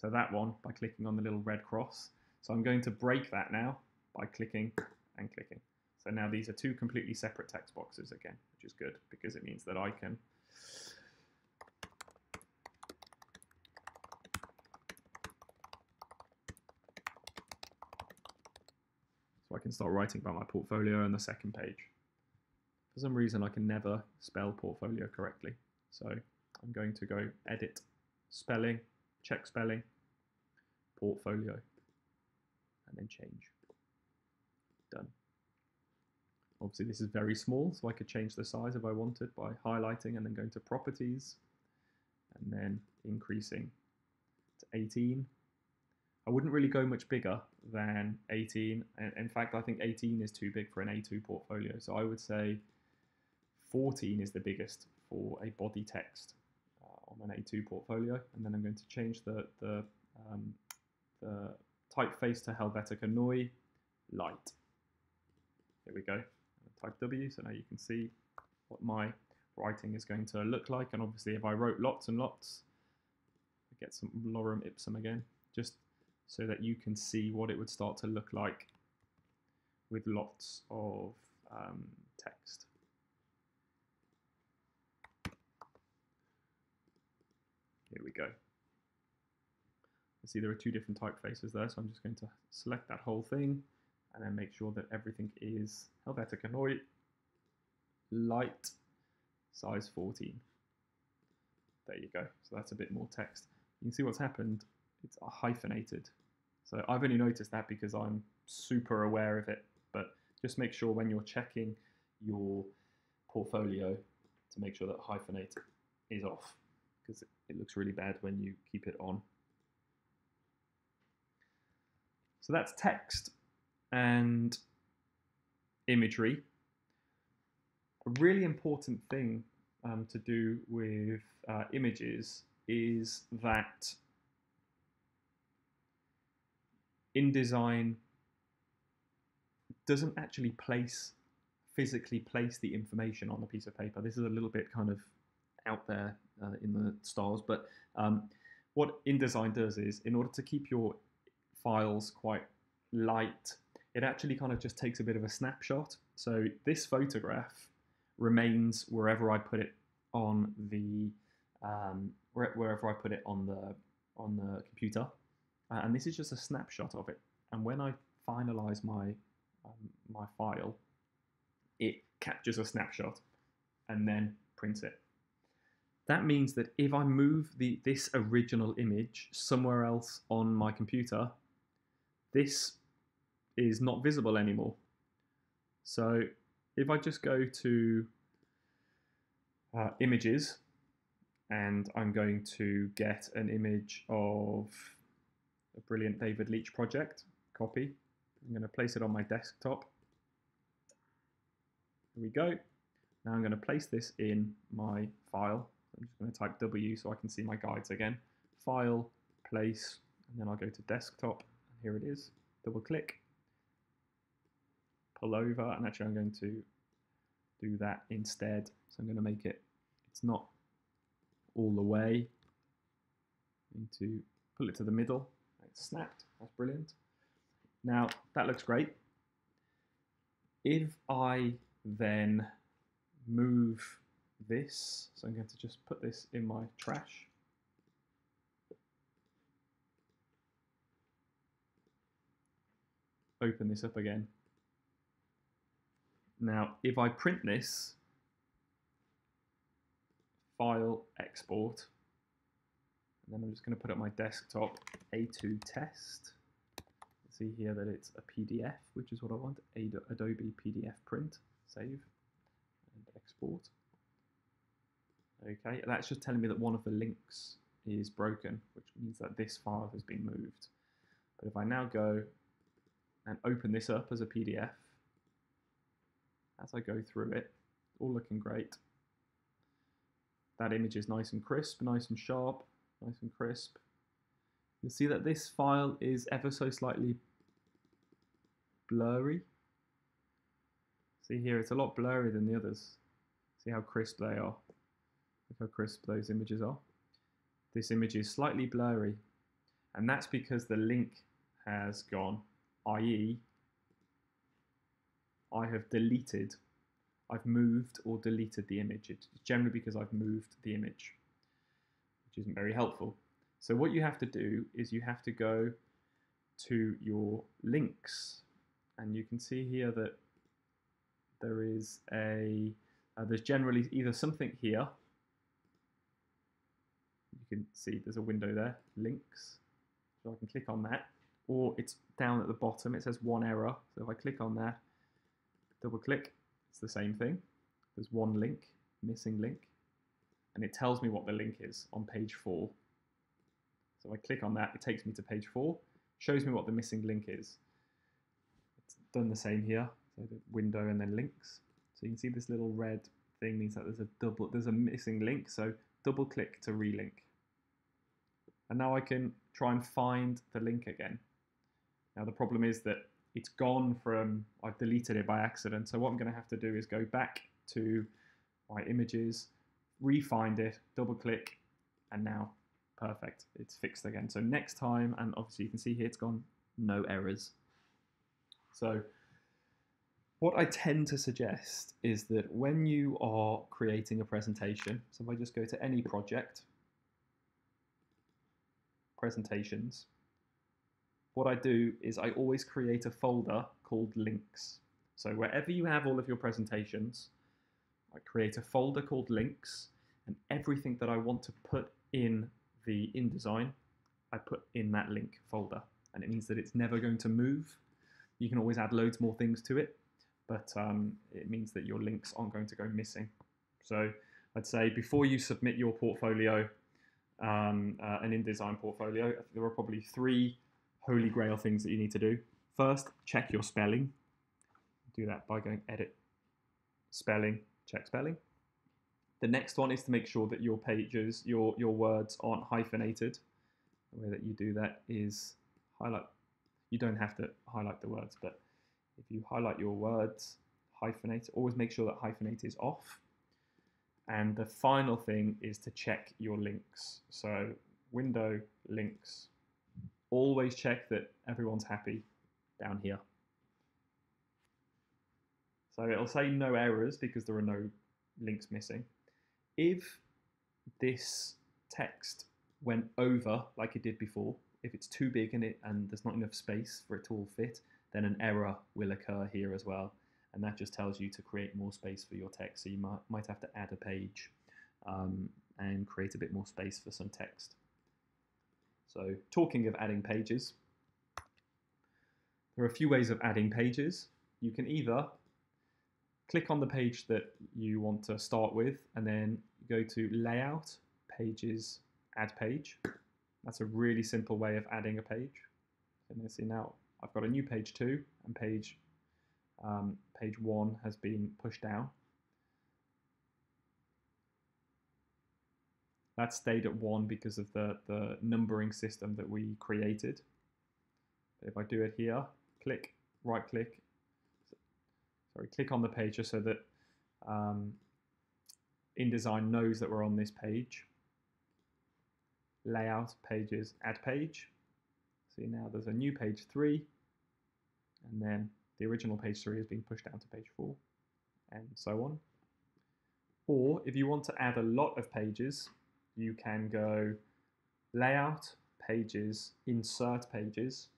to that one by clicking on the little red cross. So I'm going to break that now by clicking and clicking. So now these are two completely separate text boxes again, which is good because it means that I can start writing about my portfolio on the second page. For some reason, I can never spell portfolio correctly. So I'm going to go edit, spelling, check spelling, portfolio, and then change. Done. Obviously, this is very small, so I could change the size if I wanted by highlighting and then going to properties and then increasing to 18. I wouldn't really go much bigger than 18. And in fact, I think 18 is too big for an A2 portfolio. So I would say 14 is the biggest for a body text on an A2 portfolio. And then I'm going to change the typeface to Helvetica Neue light. Here we go. Type W, so now you can see what my writing is going to look like. And obviously if I wrote lots and lots, I get some Lorem Ipsum again, just so that you can see what it would start to look like with lots of text. Here we go. See, there are two different typefaces there, so I'm just going to select that whole thing and then make sure that everything is Helvetica Neue, light, size 14. There you go. So that's a bit more text. You can see what's happened. It's hyphenated. So I've only noticed that because I'm super aware of it, but just make sure when you're checking your portfolio to make sure that hyphenate is off, because it looks really bad when you keep it on. So that's text and imagery. A really important thing to do with images is that InDesign doesn't actually physically place the information on the piece of paper. This is a little bit kind of out there in the stars, but what InDesign does is, in order to keep your files quite light, it actually kind of just takes a bit of a snapshot. So this photograph remains wherever I put it on the wherever I put it on the computer, and this is just a snapshot of it. And when I finalize my my file, it captures a snapshot and then prints it. That means that if I move this original image somewhere else on my computer, this is not visible anymore. So if I just go to images, and I'm going to get an image of a brilliant David Leitch project, copy. I'm going to place it on my desktop. Here we go. Now I'm going to place this in my file. I'm just going to type W so I can see my guides again. File, place, and then I'll go to desktop. And here it is. Double click, pull over, and actually I'm going to do that instead. So I'm going to make it, it's not all the way. I need to pull it to the middle. It's snapped. That's brilliant. Now that looks great. If I then move this, so I'm going to just put this in my trash. Open this up again. Now, if I print this, file, export, and then I'm just going to put up my desktop, A2 test. See here that it's a PDF, which is what I want, Adobe PDF print, save, and export. Okay, that's just telling me that one of the links is broken, which means that this file has been moved. But if I now go and open this up as a PDF, as I go through it, all looking great. That image is nice and crisp, nice and sharp, nice and crisp. You'll see that this file is ever so slightly blurry. See here, it's a lot blurrier than the others. See how crisp they are. Look how crisp those images are. This image is slightly blurry, and that's because the link has gone, i.e. I have deleted, I've moved or deleted the image. It's generally because I've moved the image, which isn't very helpful. So what you have to do is you have to go to your links, and you can see here that there is there's generally either something here, you can see there's a window there, links, so I can click on that, or it's down at the bottom, it says one error, so if I click on that, double click, it's the same thing, there's one link, missing link, and it tells me what the link is on page 4. So if I click on that, it takes me to page 4, shows me what the missing link is. It's done the same here, so the window and then links. So you can see this little red thing means that there's a missing link, so double click to relink. And now I can try and find the link again. Now the problem is that it's gone from, I've deleted it by accident, so what I'm going to have to do is go back to right images, refind it, double click, and now perfect, it's fixed again. So next time, and obviously you can see here it's gone no errors. So what I tend to suggest is that when you are creating a presentation, so if I just go to any project, presentations, what I do is I always create a folder called links. So wherever you have all of your presentations, I create a folder called links, and everything that I want to put in the InDesign, I put in that link folder. And it means that it's never going to move. You can always add loads more things to it, but it means that your links aren't going to go missing. So I'd say before you submit your portfolio, an InDesign portfolio, there are probably 3 holy grail things that you need to do. First, check your spelling. Do that by going edit, spelling, check spelling. The next one is to make sure that your pages, your words aren't hyphenated. The way that you do that is highlight. You don't have to highlight the words, but if you highlight your words, hyphenate, always make sure that hyphenate is off. And the final thing is to check your links. So window, links, always check that everyone's happy down here. So it'll say no errors because there are no links missing. If this text went over like it did before, if it's too big and there's not enough space for it to all fit, then an error will occur here as well. And that just tells you to create more space for your text. So you might have to add a page and create a bit more space for some text. So talking of adding pages, there are a few ways of adding pages. You can either click on the page that you want to start with and then go to Layout, Pages, Add Page. That's a really simple way of adding a page. And you see now I've got a new page 2 and page 1 has been pushed down. That stayed at 1 because of the numbering system that we created. But if I do it here, click, right click, click on the page just so that InDesign knows that we're on this page. Layout, Pages, Add Page. See now there's a new page 3, and then the original page 3 is being pushed down to page 4, and so on. Or if you want to add a lot of pages, you can go Layout, Pages, Insert Pages,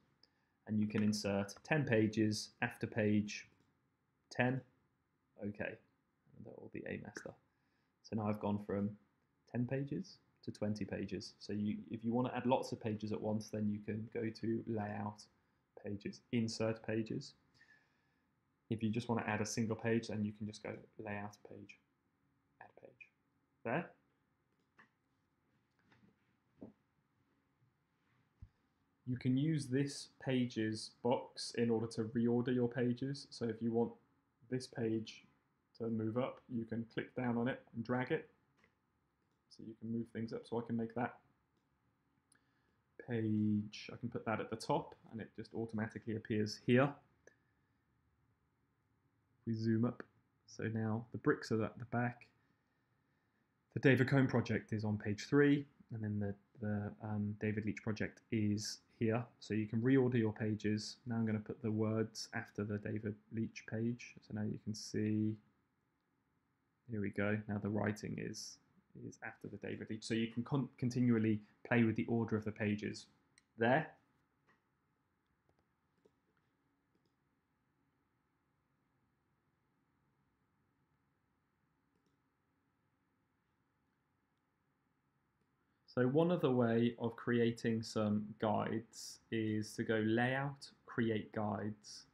and you can insert 10 pages after page 10. Okay, and that will be a master. So now I've gone from 10 pages to 20 pages. So if you want to add lots of pages at once, then you can go to Layout, Pages, Insert Pages. If you just want to add a single page, then you can just go Layout, Page, Add Page. There. You can use this pages box in order to reorder your pages. So if you want this page to move up, you can click down on it and drag it. So you can move things up. So I can make that page, I can put that at the top and it just automatically appears here. We zoom up. So now the bricks are at the back. The David Cohn project is on page 3, and then the David Leach project is here. So you can reorder your pages. Now I'm going to put the words after the David Leach page. So now you can see, here we go. Now the writing is after the David Leach. So you can continually play with the order of the pages there. So one other way of creating some guides is to go Layout, Create Guides.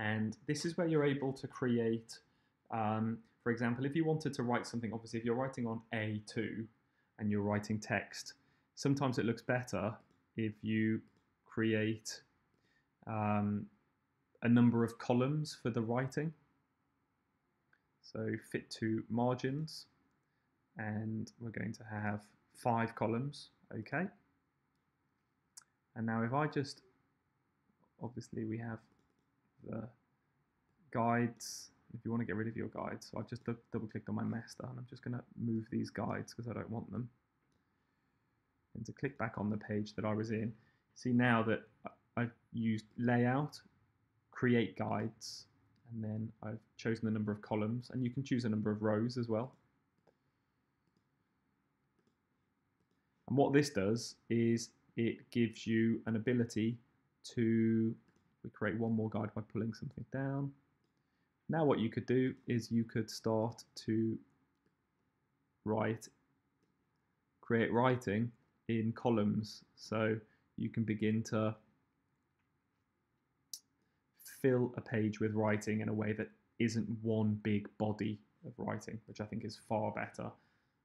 And this is where you're able to create, for example, if you wanted to write something, obviously if you're writing on A2 and you're writing text, sometimes it looks better if you create a number of columns for the writing. So fit to margins, and we're going to have 5 columns, okay. And now if I just, obviously we have the guides if you want to get rid of your guides. So I've just double clicked on my master, and I'm just going to move these guides because I don't want them. And to click back on the page that I was in, see now that I've used layout, create guides, and then I've chosen the number of columns, and you can choose a number of rows as well. And what this does is it gives you an ability to create one more guide by pulling something down. Now what you could do is you could start to create writing in columns. So you can begin to fill a page with writing in a way that isn't one big body of writing, which I think is far better.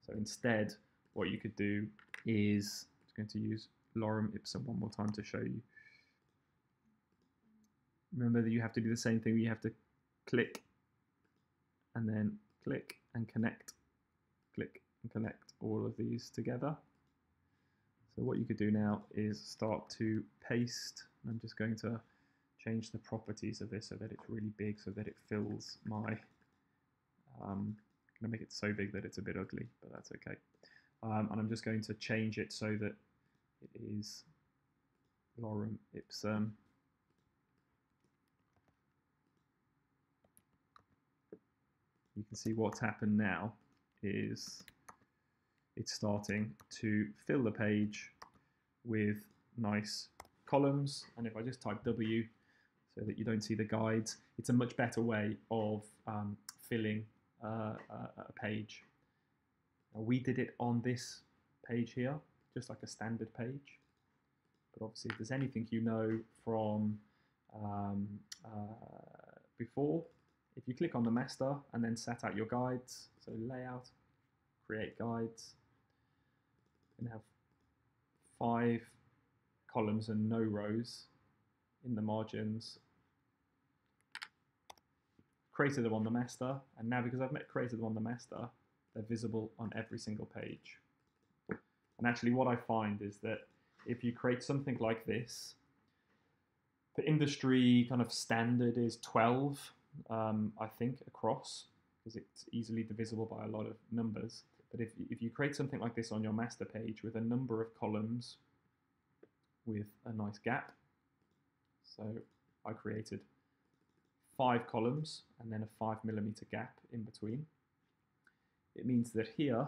So instead, what you could do is, I'm going to use Lorem Ipsum one more time to show you. Remember that you have to do the same thing. You have to click and then click and connect, click and connect all of these together. So what you could do now is start to paste. I'm just going to change the properties of this so that it's really big, so that it fills my, I'm going to make it so big that it's a bit ugly, but that's okay. And I'm just going to change it so that it is Lorem Ipsum. You can see what's happened now is it's starting to fill the page with nice columns. And if I just type W so that you don't see the guides, it's a much better way of filling a page. Now, we did it on this page here, just like a standard page. But obviously, if there's anything you know from before, if you click on the master and then set out your guides, so layout, create guides, you can have 5 columns and no rows in the margins. Created them on the master, and now because I've created them on the master, they're visible on every single page. And actually what I find is that if you create something like this, the industry kind of standard is 12, I think, across, because it's easily divisible by a lot of numbers. But if you create something like this on your master page with a number of columns with a nice gap, so I created 5 columns and then a 5mm gap in between. It means that here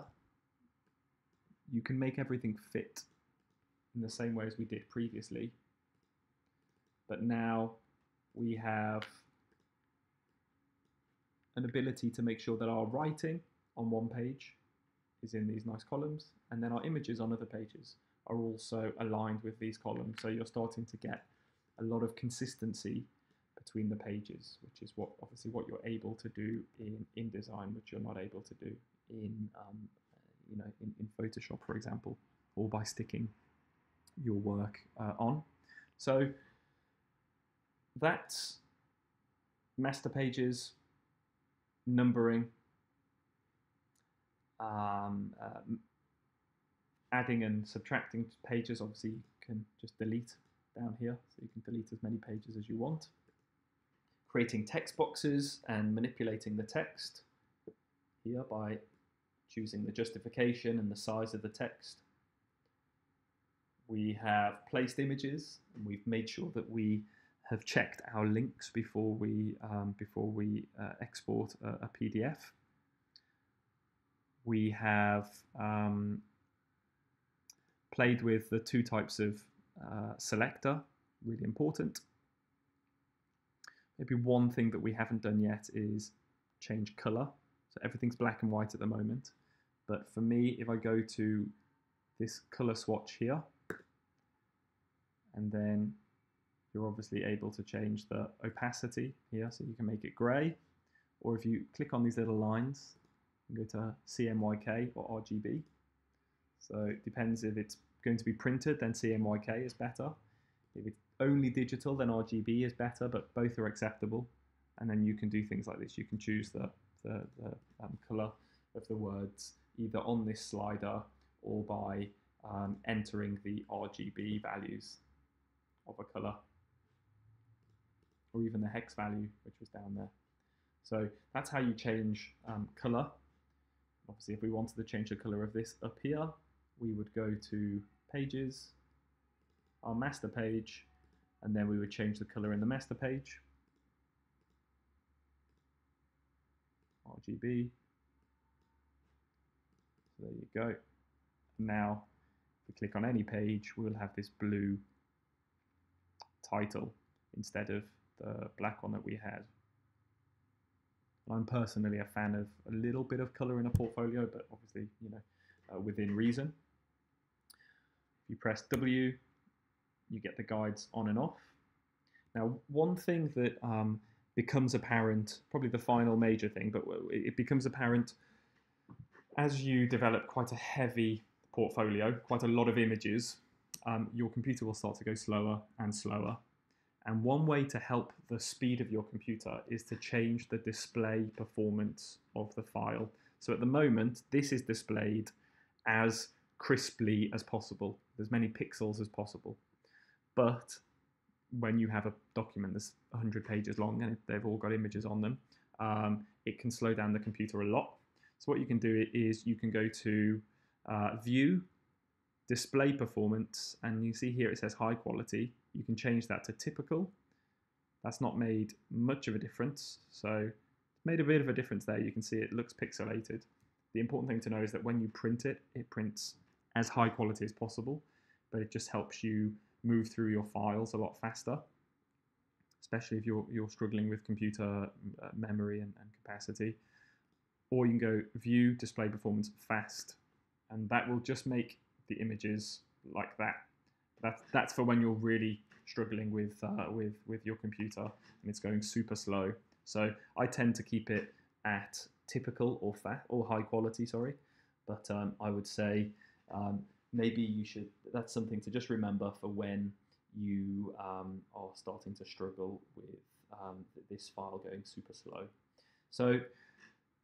you can make everything fit in the same way as we did previously. But now we have an ability to make sure that our writing on one page is in these nice columns, and then our images on other pages are also aligned with these columns. So you're starting to get a lot of consistency between the pages, which is obviously what you're able to do in InDesign, which you're not able to do in in Photoshop, for example, or by sticking your work on. So that's master pages, numbering, adding and subtracting pages. Obviously you can just delete down here, so you can delete as many pages as you want. Creating text boxes and manipulating the text here by choosing the justification and the size of the text. We have placed images, and we've made sure that we have checked our links before we export a PDF. We have played with the 2 types of selector, really important. Maybe one thing that we haven't done yet is change color. So everything's black and white at the moment. But for me, if I go to this color swatch here, and then you're obviously able to change the opacity here, so you can make it gray. Or if you click on these little lines, you go to CMYK or RGB. So it depends if it's going to be printed, then CMYK is better. If it's only digital, then RGB is better, but both are acceptable. And then you can do things like this. You can choose the color of the words either on this slider or by entering the RGB values of a color, or even the hex value, which was down there. So that's how you change color. Obviously, if we wanted to change the color of this up here, we would go to Pages, our master page, and then we would change the color in the master page. RGB. So there you go. Now, if we click on any page, we'll have this blue title instead of the black one that we had. I'm personally a fan of a little bit of color in a portfolio, but obviously, you know, within reason. If you press W, you get the guides on and off. Now, one thing that becomes apparent, probably the final major thing, but it becomes apparent as you develop quite a heavy portfolio, quite a lot of images, your computer will start to go slower and slower. And one way to help the speed of your computer is to change the display performance of the file. So at the moment, this is displayed as crisply as possible, as many pixels as possible. But when you have a document that's 100 pages long and they've all got images on them, it can slow down the computer a lot. So what you can do is you can go to View, Display Performance, and you see here it says High Quality. You can change that to Typical. That's not made much of a difference. So it's made a bit of a difference there. You can see it looks pixelated. The important thing to know is that when you print it, it prints as high quality as possible, but it just helps you move through your files a lot faster, especially if you're struggling with computer memory and capacity. Or you can go View, Display Performance, Fast, and that will just make the images like that. That's for when you're really struggling with your computer and it's going super slow. So I tend to keep it at typical or high quality, sorry. But I would say maybe you should. That's something to just remember for when you are starting to struggle with this file going super slow. So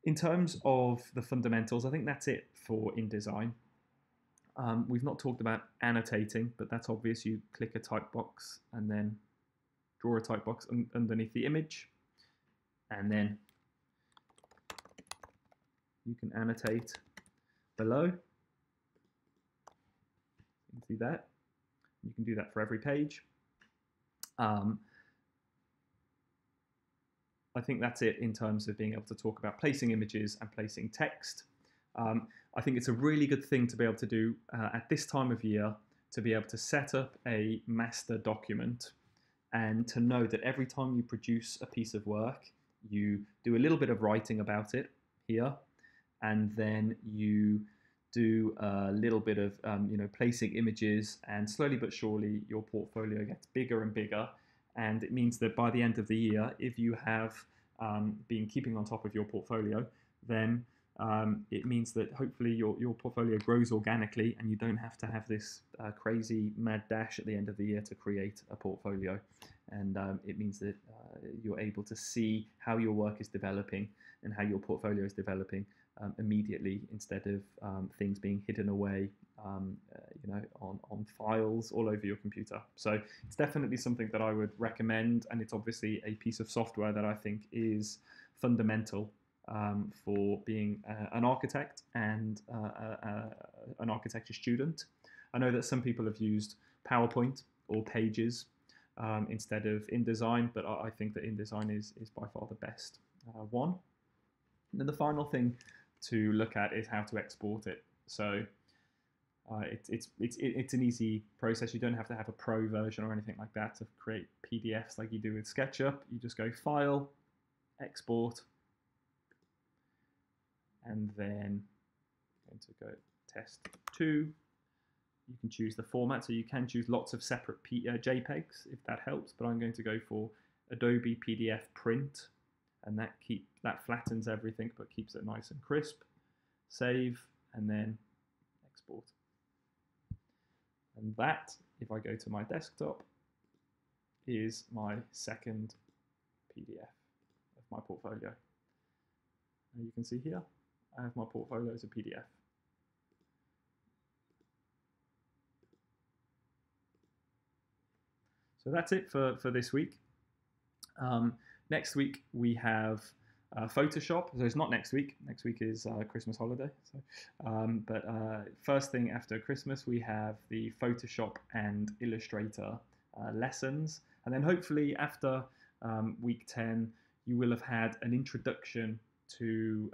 in terms of the fundamentals, I think that's it for InDesign. We've not talked about annotating, but that's obvious. You click a type box and then draw a type box underneath the image, and then you can annotate below. You can see that. You can do that for every page. I think that's it in terms of being able to talk about placing images and placing text. I think it's a really good thing to be able to do at this time of year, to be able to set up a master document and to know that every time you produce a piece of work, you do a little bit of writing about it here, and then you do a little bit of placing images, and slowly but surely your portfolio gets bigger and bigger. And it means that by the end of the year, if you have been keeping on top of your portfolio, then it means that hopefully your portfolio grows organically and you don't have to have this crazy mad dash at the end of the year to create a portfolio. And it means that you're able to see how your work is developing and how your portfolio is developing immediately, instead of things being hidden away on files all over your computer. So it's definitely something that I would recommend, and it's obviously a piece of software that I think is fundamental for being an architect and an architecture student. I know that some people have used PowerPoint or Pages instead of InDesign, but I think that InDesign is by far the best one. And then the final thing to look at is how to export it. So it's an easy process. You don't have to have a pro version or anything like that to create PDFs like you do with SketchUp. You just go File, Export, and then I'm going to go Test 2. You can choose the format, so you can choose lots of separate JPEGs if that helps, but I'm going to go for Adobe PDF Print, and that flattens everything but keeps it nice and crisp. Save, and then export. And that, if I go to my desktop, is my second PDF of my portfolio. And you can see here, I have my portfolio as a PDF. So that's it for this week. Next week we have Photoshop. So it's not next week. Next week is Christmas holiday. So, but first thing after Christmas, we have the Photoshop and Illustrator lessons. And then hopefully after week 10, you will have had an introduction to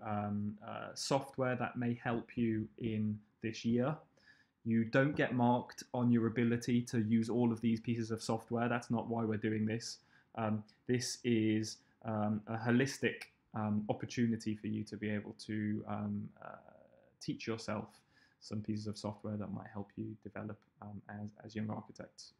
software that may help you in this year. You don't get marked on your ability to use all of these pieces of software. That's not why we're doing this. This is a holistic opportunity for you to be able to teach yourself some pieces of software that might help you develop as young architects.